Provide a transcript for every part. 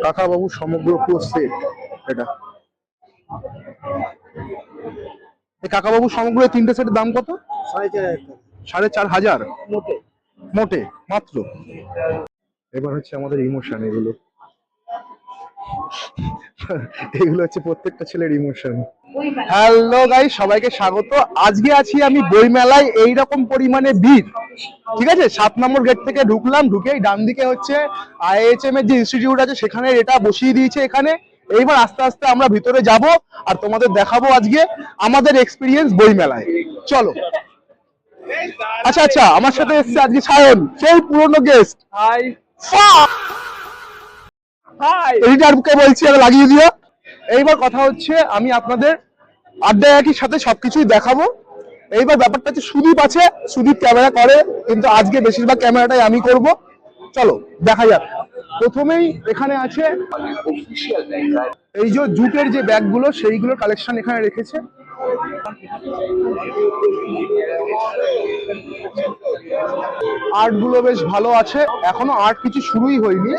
কাকাবাবু সমগ্র পুরো সেট। এটা এই কাকাবাবু সমগ্র তিনটে সেটের দাম কত? 4,500 মোটে মোটে মাত্র। এবার হচ্ছে আমাদের ইমোশন, এগুলো এগুলো হচ্ছে প্রত্যেকটা ছেলের ইমোশন। হ্যালো গাইস, সবাইকে স্বাগত। আজকে আছি আমি বইমেলায়, এইরকম পরিমাণে ভিড়। ঠিক আছে, 7 নম্বর গেট থেকে ঢুকলাম, ঢুকেই ডান দিকে হচ্ছে আইএইচএম এর যে ইনস্টিটিউট আছে সেখানে এটা বসিয়ে দিয়েছে এখানে। এইবার আস্তে আস্তে আমরা ভিতরে যাব আর তোমাদের দেখাবো আজকে আমাদের এক্সপিরিয়েন্স বইমেলায়। চলো। আচ্ছা আচ্ছা, আমার সাথে এসছে আজকে সায়ন, সেই পুরনো গেস্ট। হাই হাই, এডিটরকে বলছি আমি লাগিয়ে দিও। এইবার কথা হচ্ছে আমি আপনাদের আড্ডা একই সাথে সবকিছুই দেখাবো। এইবার ব্যাপারটা হচ্ছে সুদীপ আছে, সুদীপ ক্যামেরা করে, কিন্তু আজকে বেশিরভাগ ক্যামেরাটাই আমি করব। চলো দেখা যাক। প্রথমেই এখানে আছে এই যে জুটের যে ব্যাগগুলো, সেইগুলোর কালেকশন এখানে রেখেছে। আর্ট গুলো বেশ ভালো আছে, এখনো আর্ট কিছু শুরুই হয়নি।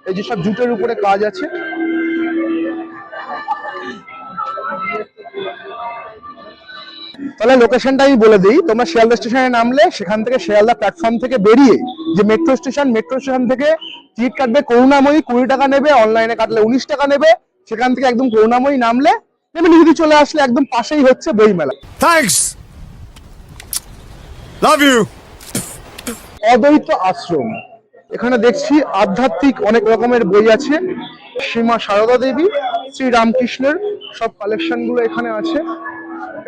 এই যে সব জুটের উপরে কাজ আছে। তাহলে লোকেশনটা আমি বলে দিই, তোমরা শিয়ালদা স্টেশনে নামলে সেখান থেকে শিয়ালদা প্ল্যাটফর্ম থেকে বেরিয়ে যে মেট্রো স্টেশন থেকে টিকিট কাটবে করুণাময়ী, 20 টাকা নেবে, অনলাইনে কাটলে 19 টাকা নেবে। সেখান থেকে একদম করুণাময়ী নামলে নেমে নিজে চলে আসলে একদম পাশেই হচ্ছে বইমেলা। Thanks, love you. অদ্বৈত আশ্রম, এখানে দেখছি আধ্যাত্মিক অনেক রকমের বই আছে। শ্রীমা সারদা দেবী, শ্রী রামকৃষ্ণের সব কালেকশন গুলো এখানে আছে।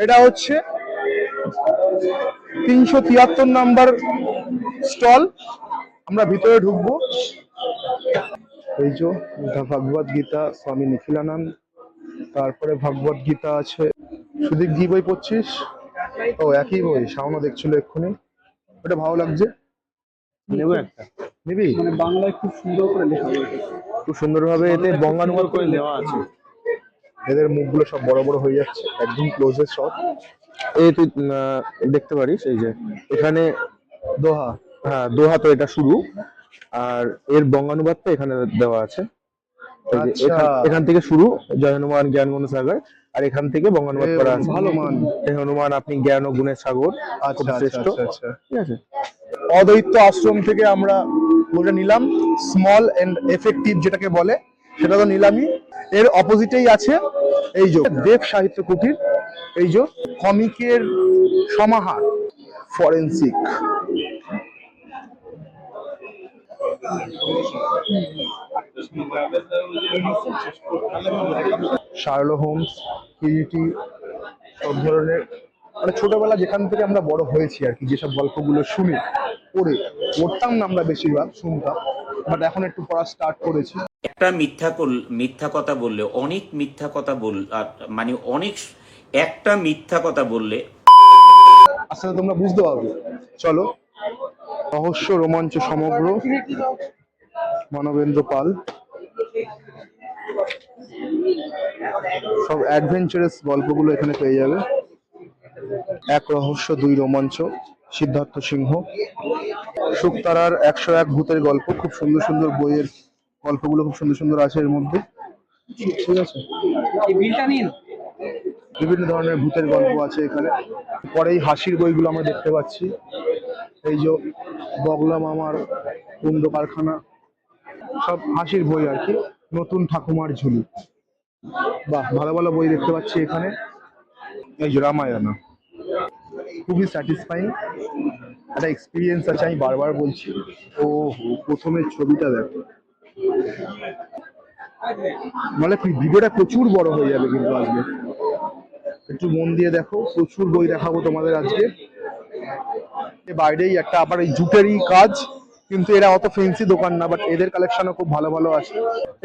এটা হচ্ছে 373 নাম্বার স্টল। আমরা ভিতরে ঢুকবো। এই যে ভগবত গীতা, স্বামী নিখিলানন্দ। তারপরে ভগবত গীতা আছে। সুদীপ কি বই পড়ছিস? ও একই বই, শাওনও দেখছিল এক্ষুনি। এটা ভালো লাগছে, নেবো একটা। নিবি? মানে বাংলায় খুব সুন্দর করে লেখা হয়েছে, খুব সুন্দরভাবে এতে বঙ্গানুবাদ করে দেওয়া আছে। এদের মুখগুলো সব বড় বড় হয়ে যাচ্ছে, একদম ক্লোজের শট। এই তুই দেখতে পারিস, এই যে এখানে দোহা। হ্যাঁ, দোহা তো এটা শুরু, আর এর বঙ্গানুবাদটা এখানে দেওয়া আছে। এখান থেকে শুরু, জয় হনুমান জ্ঞান গুণ সাগর, আর এখান থেকে বঙ্গানুবাদ করা আছে। ভালো মান, হনুমান আপনি জ্ঞান ও গুণের সাগর, খুব শ্রেষ্ঠ। ঠিক আছে। অদ্বৈত আশ্রম থেকে আমরা বইটা নিলাম, স্মল এন্ড এফেক্টিভ যেটাকে বলে, সেটা তো নিলামই। এর অপোজিটেই আছে এই যে দেব সাহিত্য কুটির, এই যে কমিকের সমাহার, ফরেন্সিক। শার্লক হোমস, কিরিটি, সব ধরনের, মানে ছোটবেলা যেখান থেকে আমরা বড় হয়েছি আর কি, যেসব গল্পগুলো শুনি, পড়তাম না আমরা, বেশিরভাগ শুনতাম, বাট এখন একটু পড়া স্টার্ট করেছি। একটা মিথ্যা কথা বললে অনেক মিথ্যা কথা মানে অনেক একটা মিথ্যা কথা বললে আসলে তোমরা বুঝতে পারবে। চলো। রহস্য রোমাঞ্চ সমগ্র, মানবেন্দ্র পাল। সব অ্যাডভেঞ্চারাস গল্পগুলো এখানে পেয়ে যাবে। এক রহস্য, দুই রোমাঞ্চ, সিদ্ধার্থ সিংহ। শুকতারার 101 ভূতের গল্প, খুব সুন্দর সুন্দর বইয়ের গল্পগুলো খুব সুন্দর সুন্দর আছে এর মধ্যে। ঠিক আছে, বিভিন্ন ধরনের ভূতের গল্প আছে এখানে। পরেই হাসির বইগুলো আমরা দেখতে পাচ্ছি। এই যে বগলা মামার কুণ্ড কারখানা, সব হাসির বই আর কি। নতুন ঠাকুমার ঝুলি, বাহ, ভালো ভালো বই দেখতে পাচ্ছি এখানে। এই যে রামায়ণ, খুবই স্যাটিসফাইং একটা এক্সপিরিয়েন্স আছে, আমি বারবার বলছি। ও প্রথমে ছবিটা দেখো, নাহলে ভিডিওটা প্রচুর বড় হয়ে যাবে কিন্তু আজকে। একটু মন দিয়ে দেখো, প্রচুর বই দেখাবো তোমাদের আজকে। বাইরেই একটা আবার এই জুটেরই কাজ, কিন্তু এরা অত ফেন্সি দোকান না, বাট এদের কালেকশনও খুব ভালো ভালো আছে।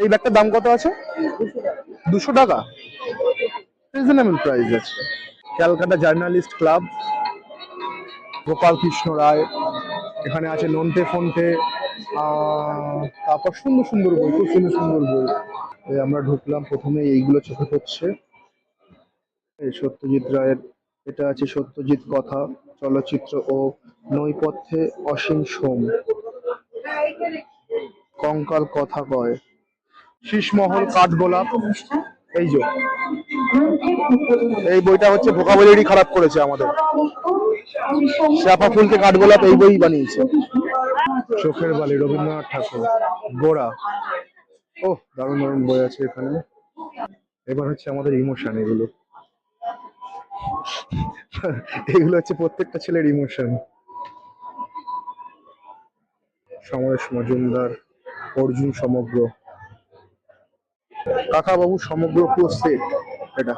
এই ব্যাগটার দাম কত আছে? 200 টাকা, রিজনেবল প্রাইস আছে। ক্যালকাটা জার্নালিস্ট ক্লাব, গোপাল কৃষ্ণ রায়, এখানে আছে নন্টে ফন্টে, তারপর সুন্দর সুন্দর বই, খুব সুন্দর সুন্দর বই। আমরা ঢুকলাম, প্রথমে এইগুলো চোখে পড়ছে। এই সত্যজিৎ রায়ের, এটা আছে সত্যজিৎ কথা, চলচ্চিত্র ও নৈপথ্যে অসীম সোম। কঙ্কাল কথা কয়, শীষমহল কাঠগোলাপ। এই যে এই বইটা হচ্ছে ভোকাবুলারি খারাপ করেছে আমাদের। চাপা ফুলকে কাঠগোলাপ এই বই বানিয়েছে। চোখের বালি রবীন্দ্রনাথ ঠাকুর। গোড়া। ও দারুণ দারুণ বই আছে এখানে। এবার হচ্ছে আমাদের ইমোশন। এগুলো এগুলো হচ্ছে প্রত্যেকটা ছেলের ইমোশন। সমরেশ মজুমদার, অর্জুন সমগ্র, কাকাবাবু সমগ্র পুরো সেট। এটা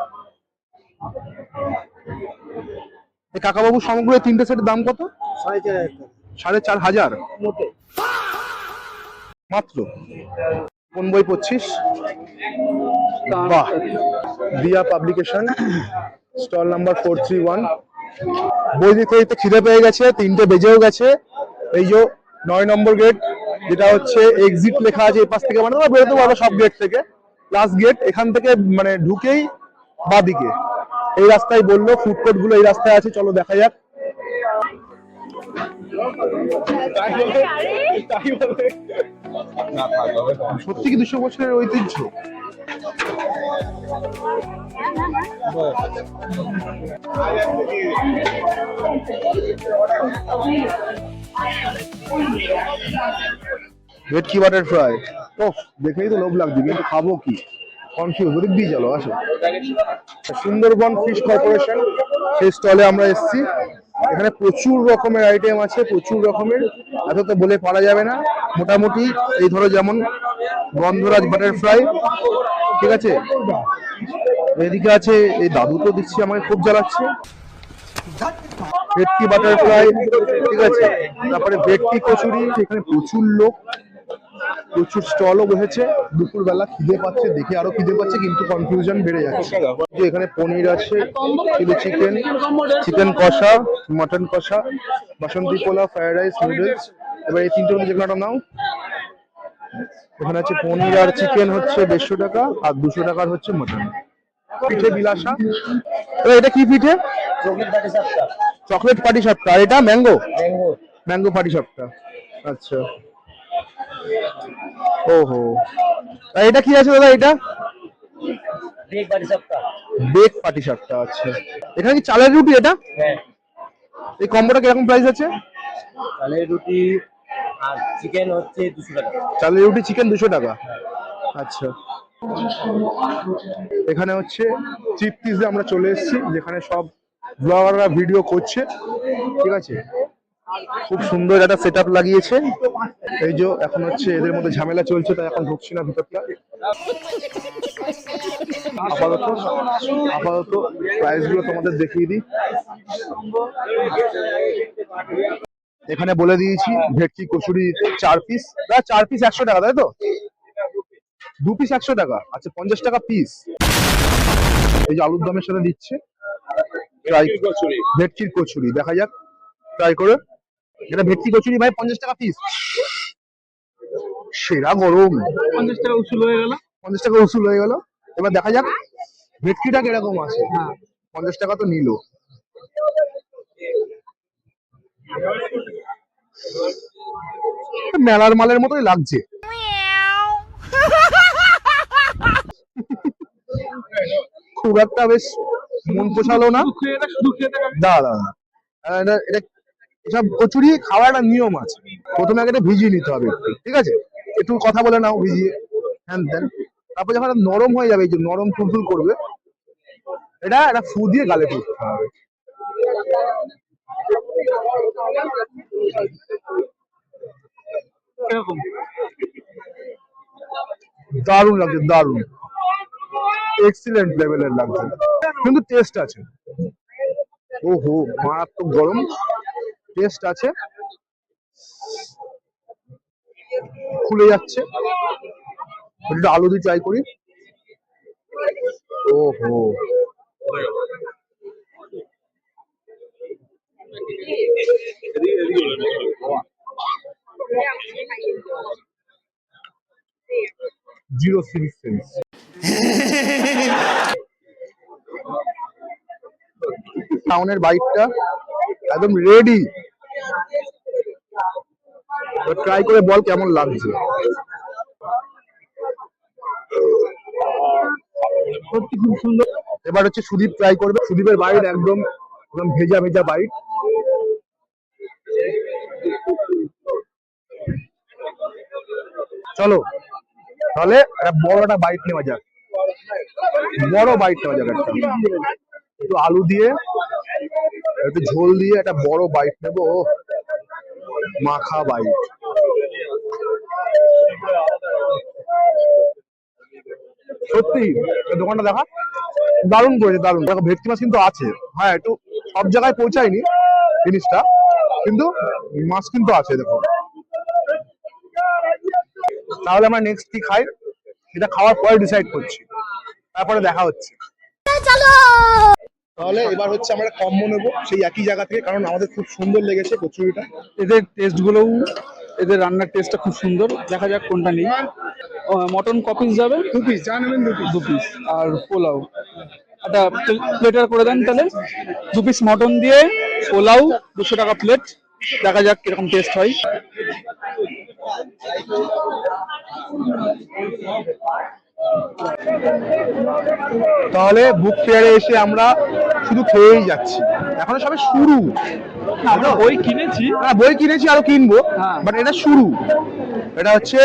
এই কাকাবাবু সমগ্র এই তিনটে সেটের দাম কত? 4,500 মাত্র। কোন বই পড়ছিস? বাহ, দিয়া পাবলিকেশন, স্টল নাম্বার 431। বই দিতে দিতে খিদে পেয়ে গেছে, 3টে বেজেও গেছে। এই যে 9 নম্বর গেট, যেটা হচ্ছে এক্সিট লেখা আছে এই পাশ থেকে, মানে তোমরা বেরোতে পারো সব গেট থেকে। লাস্ট গেট এখান থেকে মানে ঢুকেই বাদিকে এই রাস্তায় বললো ফুড কোর্ট গুলো এই রাস্তায় আছে, চলো দেখা যাক। সত্যি কি 200 বছরের ঐতিহ্য? ভেটকি বাটার ফ্রাই। ও দেখেই তো লোভ লাগছে, কিন্তু খাবো কি? কনফিউজ। ওদিক দিয়ে চলো, আসো। সুন্দরবন ফিশ কর্পোরেশন, সেই স্টলে আমরা এসেছি। এখানে প্রচুর রকমের আইটেম আছে, প্রচুর রকমের, এত তো বলে পারা যাবে না। মোটামুটি এই ধরো যেমন গন্ধরাজ বাটার ফ্রাই, ঠিক আছে। এদিকে আছে এই দাদু, তো দিচ্ছি আমাকে খুব জ্বালাচ্ছে, ভেটকি বাটার ফ্রাই, ঠিক আছে। তারপরে ভেটকি কচুরি। এখানে প্রচুর লোক, প্রচুর স্টলও বসেছে। দুপুরবেলা খিদে পাচ্ছে, দেখে আরো খিদে পাচ্ছে, কিন্তু কনফিউশন বেড়ে যাচ্ছে। যে এখানে পনির আছে, চিলি চিকেন, চিকেন কষা, মটন কষা, বাসন্তী পোলাও, ফ্রাইড রাইস, নুডলস। এবার এই তিনটে মধ্যে যেকোনো নাও। এখানে আছে পনির আর চিকেন হচ্ছে 150 টাকা, আর 200 টাকার হচ্ছে মটন। পিঠে বিলাসা। এবার এটা কি পিঠে? চকলেট পাটি সাপটা। আর এটা ম্যাঙ্গো, ম্যাঙ্গো পাটি সাপটা। আচ্ছা, ওহো। আর এটা কি আছে দাদা? এটা বেক পাটি সাপটা। আচ্ছা, এখানে কি চালের রুটি? এটা এই কম্বোটা কিরকম প্রাইস আছে? চালের রুটি আর চিকেন হচ্ছে 200 টাকা। চালের রুটি চিকেন 200 টাকা। আচ্ছা, এখানে হচ্ছে চিপটিসে আমরা চলে এসেছি, যেখানে সব ব্লগাররা ভিডিও করছে, ঠিক আছে। খুব সুন্দর একটা সেটআপ লাগিয়েছে। এই যে এখন হচ্ছে এদের মধ্যে ঝামেলা চলছে, তাই এখন ঢুকছি না ভিতরটা। আপাতত আপাতত প্রাইস গুলো তোমাদের দেখিয়ে দিই। এখানে বলে দিয়েছি ভেটকি কচুরি 4 পিস, 4 পিস 100 টাকা, তাই তো? 2 পিস 100 টাকা। আচ্ছা, 50 টাকা পিস। এই যে আলুর দমের সাথে দিচ্ছে ভেটকির কচুরি, দেখা যাক ট্রাই করে। এটা ভেটকি কচুরি ভাই 50 টাকা পিস। সেরা গরম। 50 টাকা উসুল হয়ে গেল। 50 টাকা উসুল হয়ে গেল। এবার দেখা যাক ভেটকিটা কিরকম আছে। 50 টাকা তো নিল। মেলার মালের মতোই লাগছে। খুব একটা বেশ মন পোষালো না। দাদা এটা এসব কচুরি খাওয়ার একটা নিয়ম আছে। প্রথমে আগে এটা ভিজিয়ে নিতে হবে একটু, ঠিক আছে। একটু কথা বলে নাও ভিজিয়ে, হ্যান ত্যান। তারপর যখন এটা নরম হয়ে যাবে, এই যে নরম ফুলফুল করবে, এটা একটা ফু দিয়ে গালে ফুটতে হবে। দারুণ লাগছে, দারুণ, এক্সিলেন্ট লেভেলের লাগছে, কিন্তু টেস্ট আছে। ওহো, মারাত্মক গরম, টেস্ট আছে, খুলে যাচ্ছে। একটু আলু দিয়ে ট্রাই করি। ওহো, জিরো সিক্স সেন্স। টাউনের বাইকটা একদম রেডি। ট্রাই করে বল কেমন লাগছে। সত্যি খুব সুন্দর। এবার হচ্ছে সুদীপ ট্রাই করবে। সুদীপের বাইট একদম একদম ভেজা ভেজা বাইট। চলো তাহলে একটা বড় একটা বাইট নেওয়া যাক, বড় বাইট নেওয়া যাক একটা, একটু আলু দিয়ে একটু ঝোল দিয়ে একটা বড় বাইট নেবো। ওহ, মাখা বাইট। সত্যি এই দোকানটা দেখা দারুণ করেছে, দারুণ। দেখো ভেটকি মাছ কিন্তু আছে, হ্যাঁ একটু সব জায়গায় পৌঁছায়নি জিনিসটা, কিন্তু মাছ কিন্তু আছে। দেখো তাহলে আমরা নেক্সট কি খাই এটা খাওয়ার পরে ডিসাইড করছি, তারপরে দেখা হচ্ছে। তাহলে এবার হচ্ছে আমরা কম্বো নেবো সেই একই জায়গা থেকে, কারণ আমাদের খুব সুন্দর লেগেছে কচুরিটা। এদের টেস্ট গুলোও, এদের রান্নার টেস্টটা খুব সুন্দর। দেখা যাক কোনটা নেই। মটন কপিস যাবে 2 পিস, যা নেবেন 2 পিস। আর পোলাও একটা প্লেটার করে দেন তাহলে। 2 পিস মটন দিয়ে পোলাও 200 টাকা প্লেট। দেখা যাক কিরকম টেস্ট হয়। তাহলে বুক ফেয়ারে এসে আমরা শুধু খেয়েই যাচ্ছি, এখনো সবে শুরু। আমরা বই কিনেছি, হ্যাঁ বই কিনেছি, আরো কিনবো, হ্যাঁ। বাট এটা শুরু। এটা হচ্ছে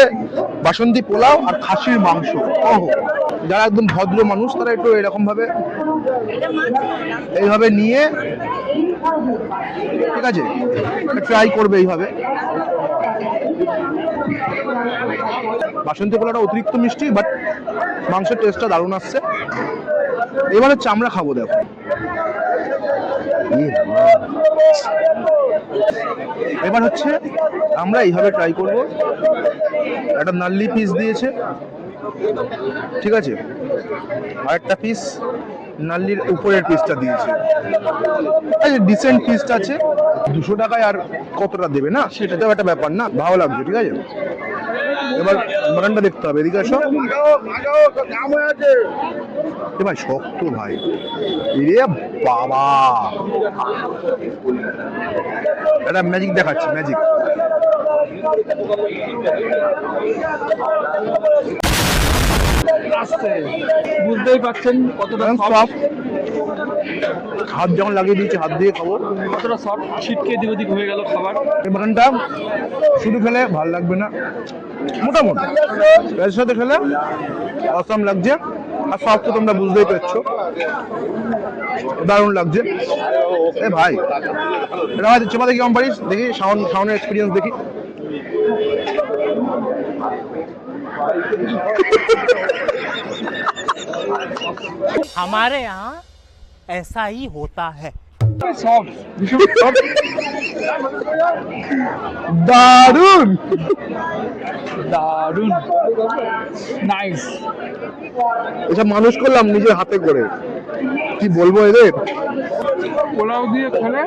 বাসন্তী পোলাও আর খাসির মাংস। ওহো, যারা একদম ভদ্র মানুষ তারা একটু এরকম ভাবে এইভাবে নিয়ে, ঠিক আছে, ট্রাই করবে এইভাবে। বাসন্তী পোলাওটা অতিরিক্ত মিষ্টি, বাট মাংসের টেস্টটা দারুণ আসছে। এবার হচ্ছে আমরা খাবো। দেখো এবার হচ্ছে আমরা এইভাবে ট্রাই করব। একটা নাল্লি পিস দিয়েছে, ঠিক আছে, আর একটা পিস নাল্লির উপরের পিসটা দিয়েছে। ডিসেন্ট পিসটা আছে। 200 টাকায় আর কতটা দেবে না, সেটাও একটা ব্যাপার না, ভালো লাগছে, ঠিক আছে। এবার মাটনটা দেখতে হবে, এদিকে আসো। ভাই শক্ত ভাই, এরে বাবা, একটা ম্যাজিক দেখাচ্ছি, ম্যাজিক। বুঝতেই পারছেন কতটা সফট। হাত যখন লাগিয়ে দিয়েছি, হাত দিয়ে খাবো। কতটা সফট, ছিটকে এদিক ওদিক হয়ে গেল খাবার। এই মাটনটা শুধু খেলে ভালো লাগবে না, মোটামুটি এর সাথে খেলে অসাম লাগছে। আর সব তো তোমরা বুঝতেই পারছো, দারুণ লাগছে। এ ভাই, এটা হয়তো চেপা দেখি কেমন পারিস, দেখি শাওনের এক্সপিরিয়েন্স দেখি। हमारे यहाँ ऐसा ही होता है। সফট, ভীষণ সফট। দারুণ দারুণ, নাইস। এসব মানুষ করলাম নিজের হাতে করে, কি বলবো এদের। পোলাও দিয়ে খেলে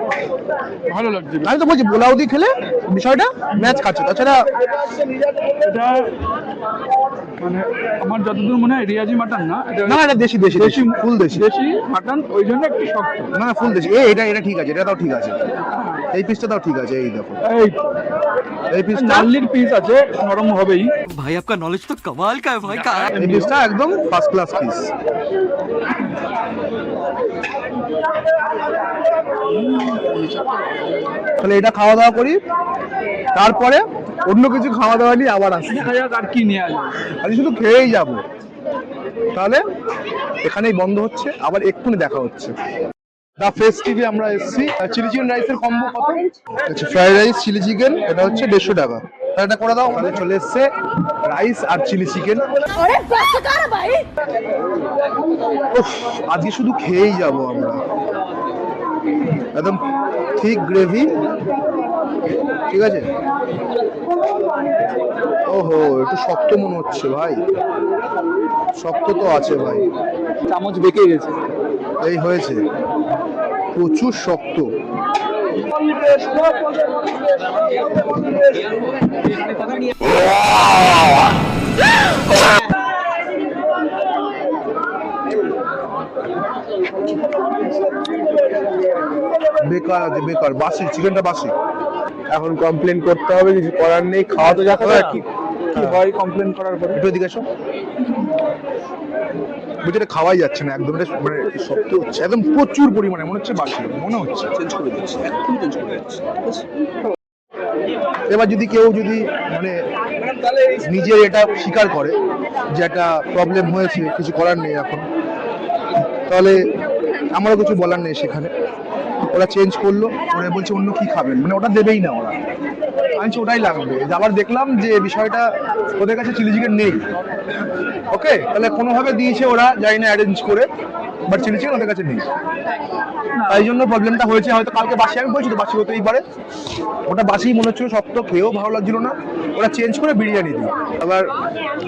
ভালো লাগছে। আমি তো বলছি পোলাও দিয়ে খেলে বিষয়টা ম্যাচ খাচ্ছে, তাছাড়া এটা মানে আমার যতদূর মনে হয় রিয়াজি মাটন না, এটা না, এটা দেশি দেশি দেশি ফুল দেশি। দেশি মাটন, ওই জন্য একটু শক্ত। না না, ফুল দেশি। এটা এটা ঠিক আছে, এটা তাও ঠিক আছে, এই পিসটা তাও ঠিক আছে। এই দেখো এই এই পিসটা, নাল্লির পিস আছে, নরম হবেই। भाई आपका नॉलेज तो कमाल का है भाई। এই পিসটা একদম ফার্স্ট ক্লাস পিস। তাহলে এটা খাওয়া দাওয়া করি, তারপরে অন্য কিছু খাওয়া দাওয়া নিয়ে আবার আসি। দেখা যাক আর কি নিয়ে আসবে। আজ শুধু খেয়েই যাব। তাহলে এখানেই বন্ধ হচ্ছে, আবার এক্ষুনি দেখা হচ্ছে। দা ফেস টিভি আমরা এসেছি। চিলি চিকেন রাইসের কম্বো কত? আচ্ছা, ফ্রাইড রাইস চিলি চিকেন এটা হচ্ছে 150 টাকা। তাহলে এটা করে দাও। তাহলে চলে এসছে রাইস আর চিলি চিকেন। আজকে শুধু খেয়েই যাব আমরা, একদম ঠিক গ্রেভি, ঠিক আছে। ওহো, একটু শক্ত মনে হচ্ছে ভাই, শক্ত তো আছে ভাই, চামচ বেঁকে গেছে। এই হয়েছে, প্রচুর শক্ত। বেকার আছে, বেকার, বাসি চিকেনটা বাসি। এখন কমপ্লেন করতে হবে, কিছু করার নেই, খাওয়া তো যাক। কি হয় কমপ্লেন করার পরে? একটু এদিকে এসো। বলছি এটা খাওয়াই যাচ্ছে না একদম, এটা মানে শক্ত হচ্ছে একদম প্রচুর পরিমাণে, মনে হচ্ছে বাকি মনে হচ্ছে। চেঞ্জ করে দিচ্ছি, একদম চেঞ্জ করে দিচ্ছি। এবার যদি কেউ যদি মানে তাহলে নিজের এটা স্বীকার করে যে একটা প্রবলেম হয়েছে, কিছু করার নেই এখন, তাহলে আমারও কিছু বলার নেই সেখানে। ওরা চেঞ্জ করলো, ওরা বলছে অন্য কি খাবেন, মানে ওটা দেবেই না ওরা, আমি বলছি ওটাই লাগবে। আবার দেখলাম যে বিষয়টা ওদের কাছে চিলি চিকেন নেই, ওকে, তাহলে কোনোভাবে দিয়েছে ওরা, যাই না অ্যারেঞ্জ করে, বাট চিলি চিকেন ওদের কাছে নেই, তাই জন্য প্রবলেমটা হয়েছে। হয়তো কালকে বাসি, আমি বলছি তো বাসি হতেই পারে, ওটা বাসি মনে হচ্ছিল, শক্ত, খেয়েও ভালো লাগছিল না, ওরা চেঞ্জ করে বিরিয়ানি দিল। আবার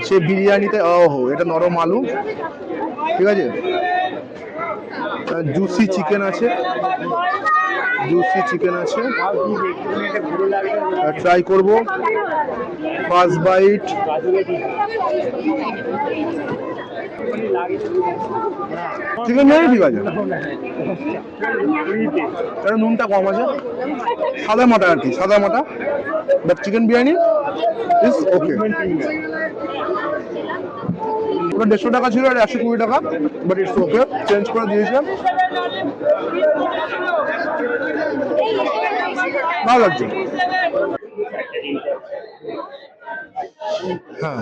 সে বিরিয়ানিতে ওহো এটা নরম আলু, ঠিক আছে, জুসি চিকেন আছে, জুসি চিকেন আছে, ট্রাই করব। ফার্স্ট বাইট, চিকেন বিরিয়ানি ঠিক আছে, কারণ নুনটা কম আছে, সাদা মাটা আর কি, সাদা মাটা, but chicken biryani is okay. ওটা 150 টাকা ছিল আর 120 টাকা, বাট ইটস ওকে, চেঞ্জ করে দিয়েছে, ভালো লাগছে। হ্যাঁ,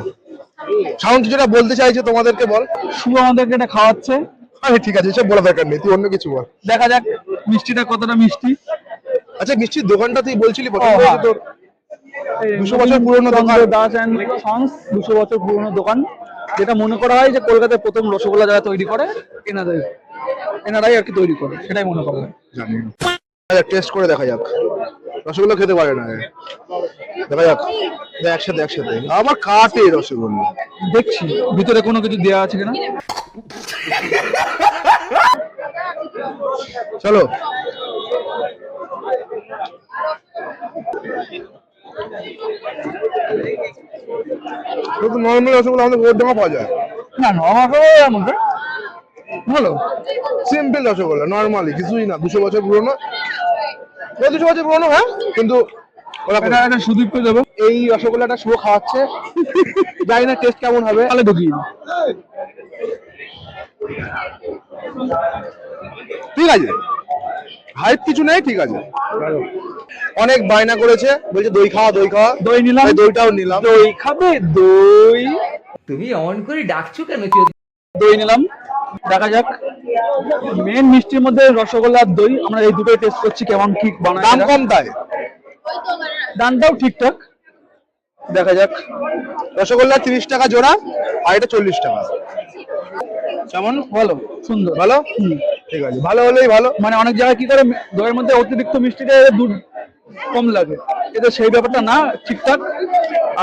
সাউন্ড যেটা বলতে চাইছে তোমাদেরকে বল। শুভ আমাদেরকে এটা খাওয়াচ্ছে, আরে ঠিক আছে, এসব বলা দরকার নেই, তুই অন্য কিছু বল। দেখা যাক মিষ্টিটা কতটা মিষ্টি। আচ্ছা, মিষ্টির দোকানটা তুই বলছিলি ও, পছন্দ হয়েছে তোর? 200 বছর পুরনো দোকান, দাস অ্যান্ড সন্স, 200 বছর পুরনো দোকান, যেটা মনে করা হয় যে কলকাতায় প্রথম রসগোল্লা যারা তৈরি করে এনারাই আর কি তৈরি করে, সেটাই মনে করা হয়। জানি না, টেস্ট করে দেখা যাক। রসগোল্লা খেতে পারে না, দেখা যাক, একসাথে একসাথে আমার কাটে রসগোল্লা। দেখছি ভিতরে কোনো কিছু দেওয়া আছে কিনা। চলো, নর্মাল রসগোল্লা আমাদের ওর দামে পাওয়া যায় না না, আমার মনে ভালো সিম্পল রসগোল্লা, নর্মালি কিছুই না, 200 বছর পুরনো, 200 বছর পুরনো, হ্যাঁ, কিন্তু ওরা এটা সুদীপ করে দেবো। এই রসগোল্লাটা শুভ খাওয়াচ্ছে, জানি না টেস্ট কেমন হবে, তাহলে ঢুকিয়ে দিই। ঠিক আছে, হাইপ কিছু নেই, ঠিক আছে। অনেক বায়না করেছে, বলছে দই খাওয়া, দই খাওয়া, দই নিলাম, তাই দইটাও নিলাম। দই খাবে, দই তুমি অন করে ডাকছো কেন? দই নিলাম, দেখা যাক। মেন মিষ্টির মধ্যে রসগোল্লা আর দই, আমরা এই দুটোই টেস্ট করছি কেমন কি বানায়। দাম কম তাই, দামটাও ঠিকঠাক, দেখা যাক। রসগোল্লা 30 টাকা জোড়া, আর এটা 40 টাকা। কেমন? ভালো, সুন্দর, ভালো, ঠিক আছে, ভালো হলেই ভালো। মানে অনেক জায়গায় কি করে দইয়ের মধ্যে অতিরিক্ত মিষ্টিতে দুধ কম লাগে, এটা সেই ব্যাপারটা না, ঠিকঠাক,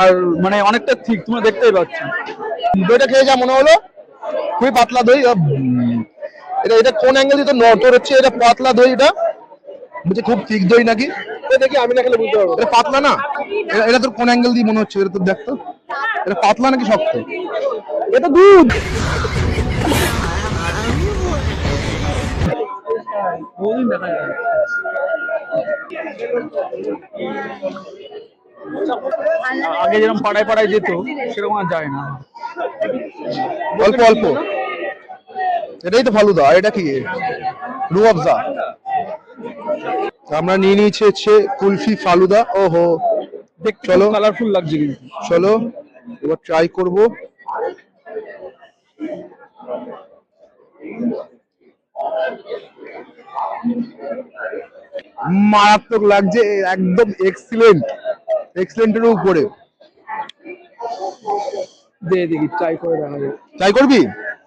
আর মানে অনেকটা ঠিক, তোমরা দেখতেই পাচ্ছ। দইটা খেয়ে যা মনে হলো, খুবই পাতলা দই। এটা এটা কোন অ্যাঙ্গেল দিয়ে তোর হচ্ছে এটা পাতলা দই, এটা বলছে খুব ঠিক দই নাকি, দেখি আমি না খেলে বুঝতে পারবো এটা পাতলা না। এটা তোর কোন অ্যাঙ্গেল দিয়ে মনে হচ্ছে, এটা তোর দেখ তো, এটা পাতলা নাকি শক্ত? এটা দুধ। আগে যেরকম পাড়ায় পাড়ায় যেত সেরকম আর যায় না, অল্প অল্প। এটাই তো ফালুদা, আর এটা কি রুয়াবজা। আমরা নিয়ে নিয়েছি হচ্ছে কুলফি ফালুদা। ওহো, দেখতে চলো। কালারফুল লাগছে কিন্তু। চলো এবার ট্রাই করব। মারাত্মক লাগছে, একদম এক্সিলেন্ট, এক্সিলেন্টের উপরে। দে দেখি, ট্রাই করে দেখা যাবে। ট্রাই করবি,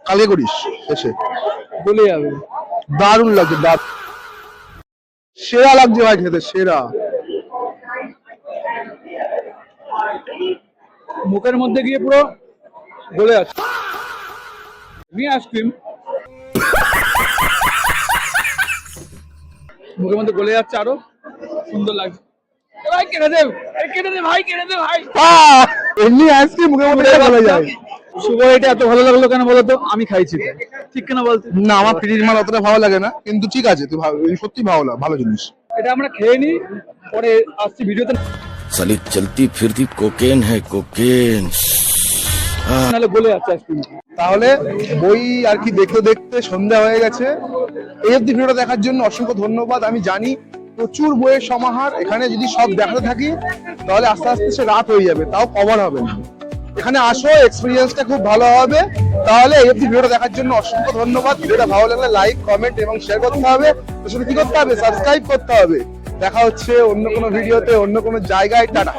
কালকে করিস এসে, বলে যাবে। দারুণ লাগছে, দারুণ, সেরা লাগছে ভাই খেতে, সেরা। মুখের মধ্যে গিয়ে পুরো গলে আছে। নিয়ে আইসক্রিম মুখের মধ্যে গলে যাচ্ছে, আরো সুন্দর লাগছে। ভাই কেটে দে, কেটে দে ভাই, কেটে দে ভাই। এমনি আইসক্রিম মুখের মধ্যে গলে যায়। শুভ, এটা এত ভালো লাগলো কেন বলতো? আমি খাইছি তাই। ঠিক কেন বলতো? না, আমার ফ্রিজ মাল অতটা ভালো লাগে না, কিন্তু ঠিক আছে, তুই সত্যি ভালো, ভালো জিনিস। এটা আমরা খেয়ে নি, পরে আসছি ভিডিওতে। साली चलती फिरती कोकेन है कोकेन। নাহলে গলে যাচ্ছে আইসক্রিম। তাহলে বই আর কি দেখতে দেখতে সন্ধ্যা হয়ে গেছে। এই অব্দি ভিডিওটা দেখার জন্য অসংখ্য ধন্যবাদ। আমি জানি প্রচুর বইয়ের সমাহার, এখানে যদি সব দেখাতে থাকি তাহলে আস্তে আস্তে সে রাত হয়ে যাবে, তাও কভার হবে না। এখানে আসো, এক্সপিরিয়েন্সটা খুব ভালো হবে। তাহলে এই অব্দি ভিডিওটা দেখার জন্য অসংখ্য ধন্যবাদ। ভিডিওটা ভালো লাগলে লাইক, কমেন্ট এবং শেয়ার করতে হবে। তার সাথে কি করতে হবে? সাবস্ক্রাইব করতে হবে। দেখা হচ্ছে অন্য কোনো ভিডিওতে, অন্য কোনো জায়গায়। টাটা।